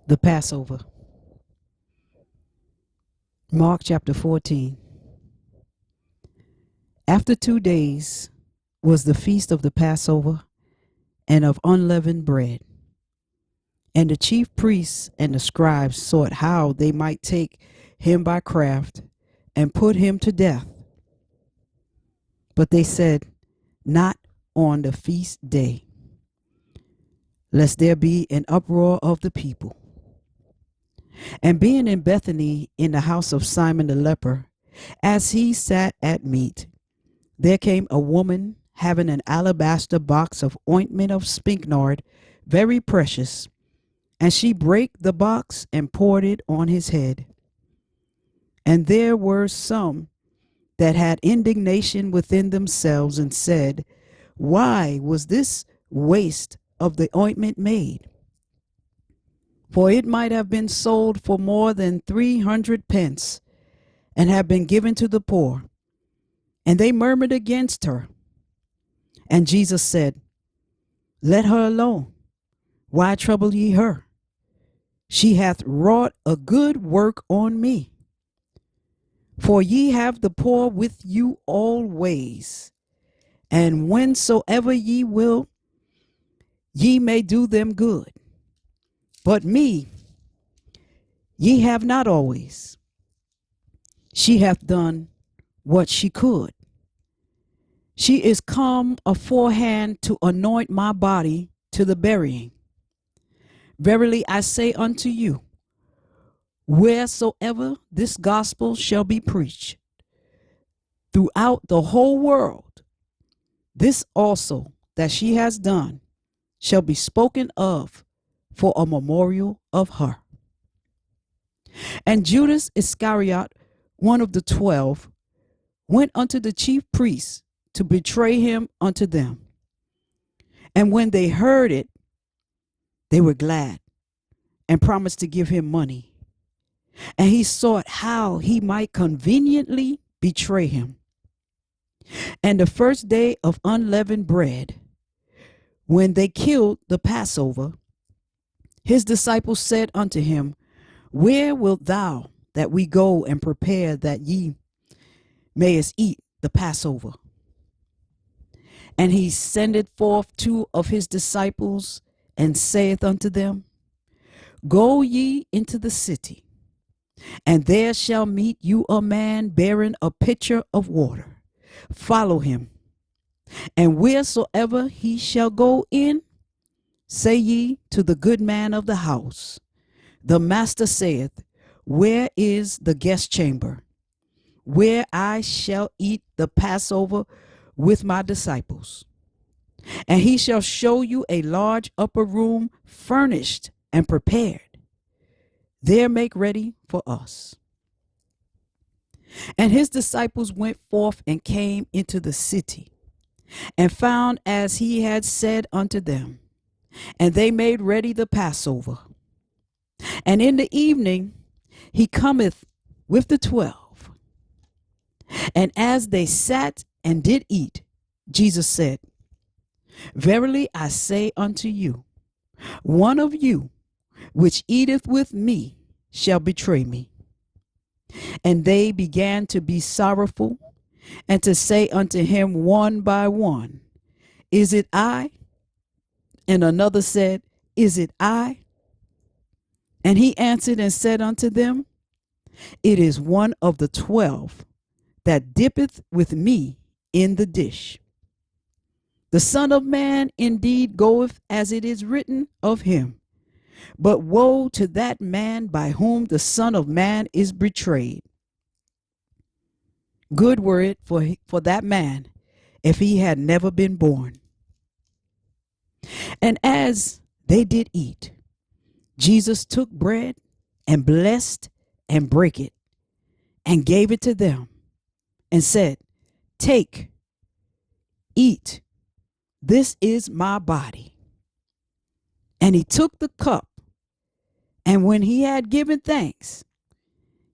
The Passover. Mark chapter 14. After 2 days was the feast of the Passover and of unleavened bread. And the chief priests and the scribes sought how they might take him by craft and put him to death. But they said, not on the feast day, lest there be an uproar of the people. And being in Bethany in the house of Simon the leper, as he sat at meat, there came a woman having an alabaster box of ointment of spikenard, very precious, and she brake the box and poured it on his head. And there were some that had indignation within themselves and said, why was this waste of the ointment made? For it might have been sold for more than 300 pence and have been given to the poor. And they murmured against her. And Jesus said, let her alone. Why trouble ye her? She hath wrought a good work on me. For ye have the poor with you always, and whensoever ye will, ye may do them good. But me ye have not always. She hath done what she could. She is come aforehand to anoint my body to the burying. Verily I say unto you, wheresoever this gospel shall be preached throughout the whole world, this also that she has done shall be spoken of for a memorial of her. And Judas Iscariot, one of the 12, went unto the chief priests to betray him unto them. And when they heard it, they were glad and promised to give him money. And he sought how he might conveniently betray him. And the first day of unleavened bread, when they killed the Passover, his disciples said unto him, where wilt thou that we go and prepare that ye mayest eat the Passover? And he sendeth forth 2 of his disciples, and saith unto them, go ye into the city, and there shall meet you a man bearing a pitcher of water. Follow him. And wheresoever he shall go in, say ye to the good man of the house, the master saith, where is the guest chamber, where I shall eat the Passover with my disciples? And he shall show you a large upper room furnished and prepared. There make ready for us. And his disciples went forth and came into the city, and found as he had said unto them. And they made ready the Passover. And in the evening he cometh with the 12. And as they sat and did eat, Jesus said, verily I say unto you, one of you which eateth with me shall betray me. And they began to be sorrowful, and to say unto him one by one, is it I? And another said, is it I? And he answered and said unto them, it is one of the 12 that dippeth with me in the dish. The Son of Man indeed goeth as it is written of him. But woe to that man by whom the Son of Man is betrayed. Good were it for that man if he had never been born. And as they did eat, Jesus took bread and blessed and brake it and gave it to them and said, take, eat, this is my body. And he took the cup, and when he had given thanks,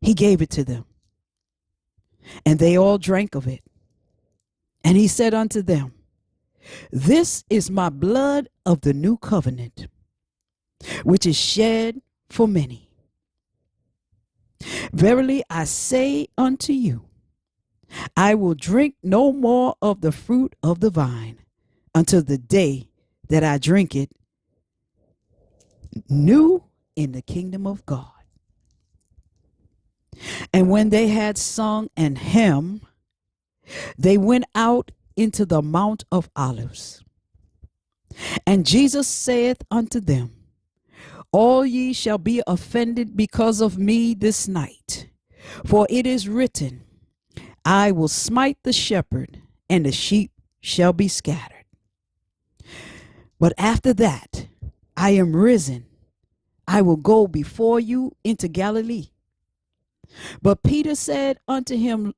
he gave it to them. And they all drank of it. And he said unto them, this is my blood of the new covenant, which is shed for many. Verily I say unto you, I will drink no more of the fruit of the vine until the day that I drink it new in the kingdom of God. And when they had sung an hymn, they went out into the Mount of Olives. And Jesus saith unto them, all ye shall be offended because of me this night. For it is written, I will smite the shepherd, and the sheep shall be scattered. But after that, I am risen. I will go before you into Galilee. But Peter said unto him,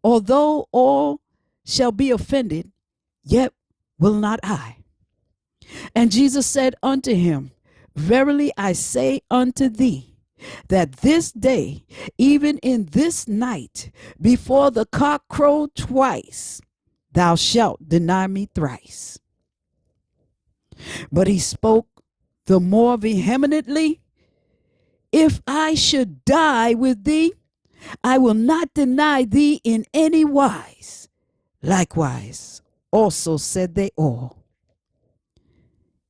although all shall be offended, yet will not I. And Jesus said unto him, verily I say unto thee, that this day, even in this night, before the cock crow twice, thou shalt deny me thrice. But he spoke the more vehemently, if I should die with thee, I will not deny thee in any wise. Likewise, also said they all.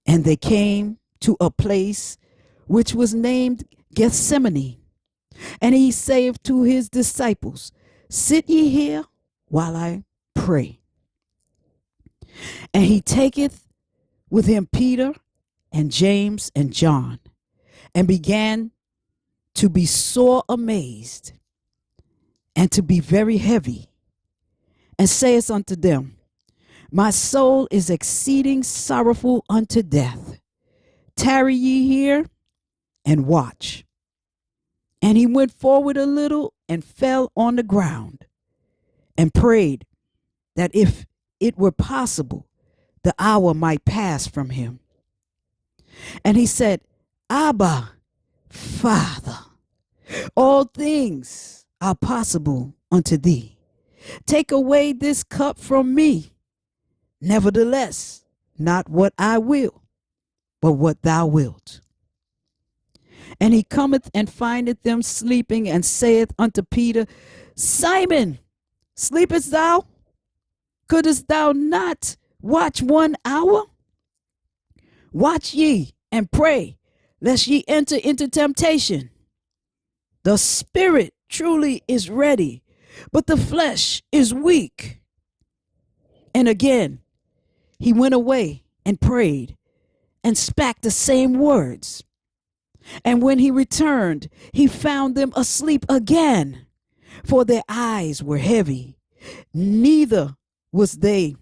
And they came to a place which was named Gethsemane. And he saith to his disciples, sit ye here while I pray. And he taketh with him Peter and James and John, and began to be sore amazed, and to be very heavy, and saith unto them, my soul is exceeding sorrowful unto death. Tarry ye here and watch. And he went forward a little and fell on the ground and prayed that if it were possible, the hour might pass from him. And he said, Abba, Father, all things are possible unto thee. Take away this cup from me. Nevertheless, not what I will, but what thou wilt. And he cometh and findeth them sleeping, and saith unto Peter, Simon, sleepest thou? Couldest thou not watch 1 hour? Watch ye and pray, lest ye enter into temptation. The spirit truly is ready, but the flesh is weak. And again, he went away and prayed and spake the same words. And when he returned, he found them asleep again, for their eyes were heavy, neither was they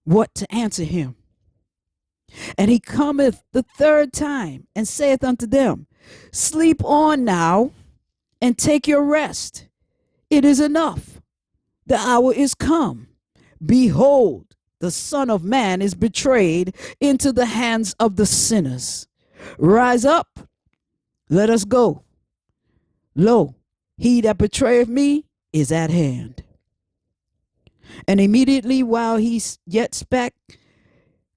what to answer him. And he cometh the third time and saith unto them, sleep on now and take your rest. It is enough. The hour is come. Behold, the Son of Man is betrayed into the hands of the sinners. Rise up, let us go. Lo, he that betrayeth me is at hand. And immediately while he yet spake,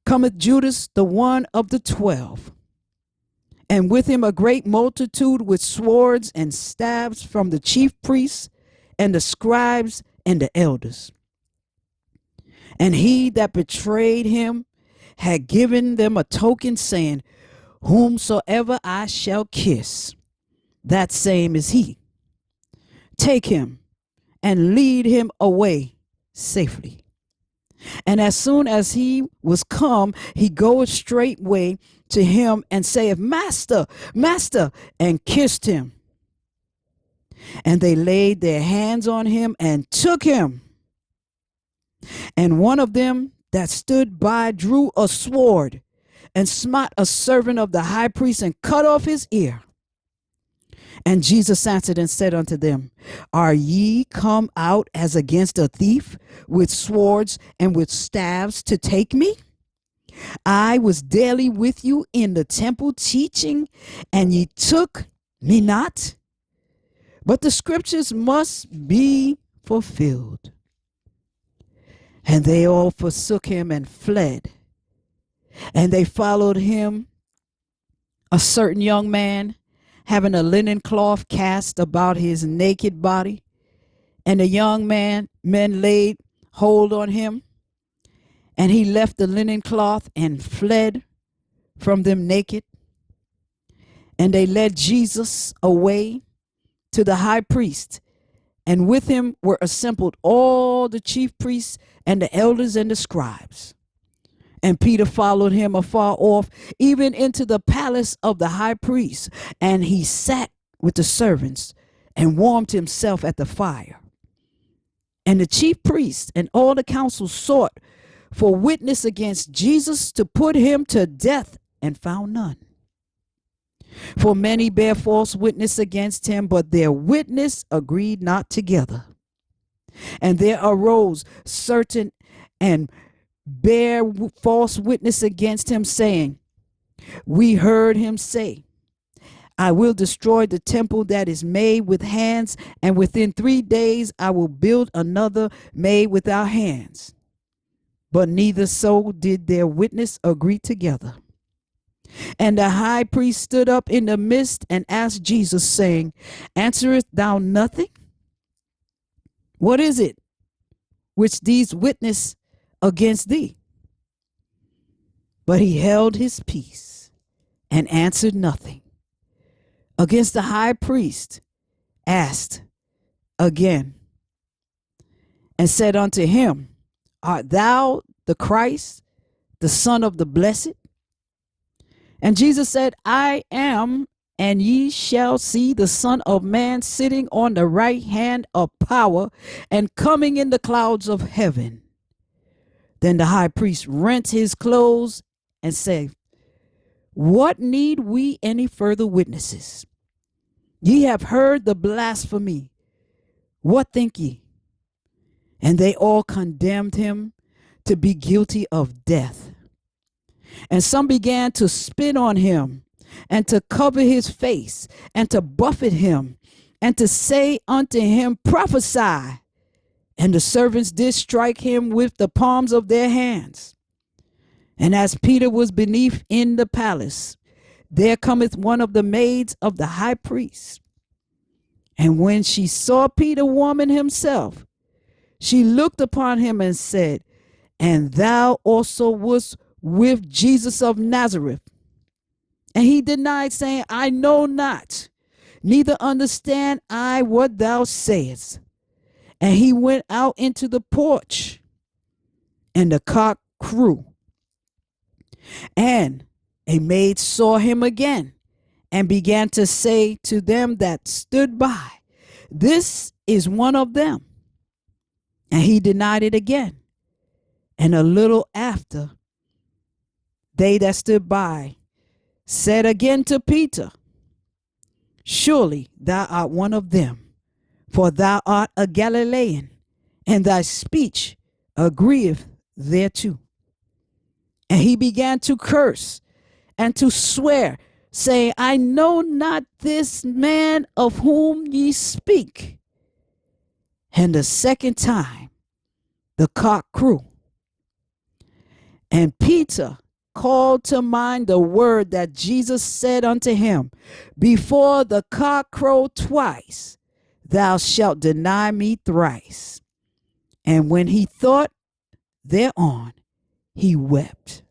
cometh Judas, the one of the 12, and with him a great multitude with swords and staves from the chief priests and the scribes and the elders. And he that betrayed him had given them a token, saying, whomsoever I shall kiss, that same is he. Take him and lead him away safely. And as soon as he was come, he goeth straightway to him and saith, Master, Master, and kissed him. And they laid their hands on him and took him. And one of them that stood by drew a sword and smote a servant of the high priest and cut off his ear. And Jesus answered and said unto them, are ye come out as against a thief with swords and with staves to take me? I was daily with you in the temple teaching, and ye took me not. But the scriptures must be fulfilled. And they all forsook him and fled. And they followed him a certain young man having a linen cloth cast about his naked body, and the young men laid hold on him, and he left the linen cloth and fled from them naked. And they led Jesus away to the high priest, and with him were assembled all the chief priests and the elders and the scribes. And Peter followed him afar off, even into the palace of the high priest, and he sat with the servants and warmed himself at the fire. And the chief priests and all the council sought for witness against Jesus to put him to death, and found none. For many bare false witness against him, but their witness agreed not together. And there arose certain and bare false witness against him, saying, We heard him say, I will destroy the temple that is made with hands, and within 3 days I will build another made without hands. But neither so did their witness agree together. And the high priest stood up in the midst and asked Jesus, saying, Answerest thou nothing? What is it which these witness against thee? But he held his peace and answered nothing. Against the high priest asked again, and said unto him, Art thou the Christ, the Son of the Blessed? And Jesus said, I am, and ye shall see the Son of Man sitting on the right hand of power and coming in the clouds of heaven. Then the high priest rent his clothes and said, What need we any further witnesses? Ye have heard the blasphemy. What think ye? And they all condemned him to be guilty of death. And some began to spit on him, and to cover his face, and to buffet him, and to say unto him, Prophesy. And the servants did strike him with the palms of their hands. And as Peter was beneath in the palace, there cometh one of the maids of the high priest. And when she saw Peter warming himself, she looked upon him and said, And thou also wast with Jesus of Nazareth. And he denied, saying, I know not, neither understand I what thou sayest. And he went out into the porch, and the cock crew. And a maid saw him again, and began to say to them that stood by, This is one of them. And he denied it again. And a little after, they that stood by said again to Peter, Surely thou art one of them, for thou art a Galilean, and thy speech agreeth thereto. And he began to curse and to swear, saying, I know not this man of whom ye speak. And the second time the cock crew. And Peter called to mind the word that Jesus said unto him, Before the cock crow twice, thou shalt deny me thrice. And when he thought thereon, he wept.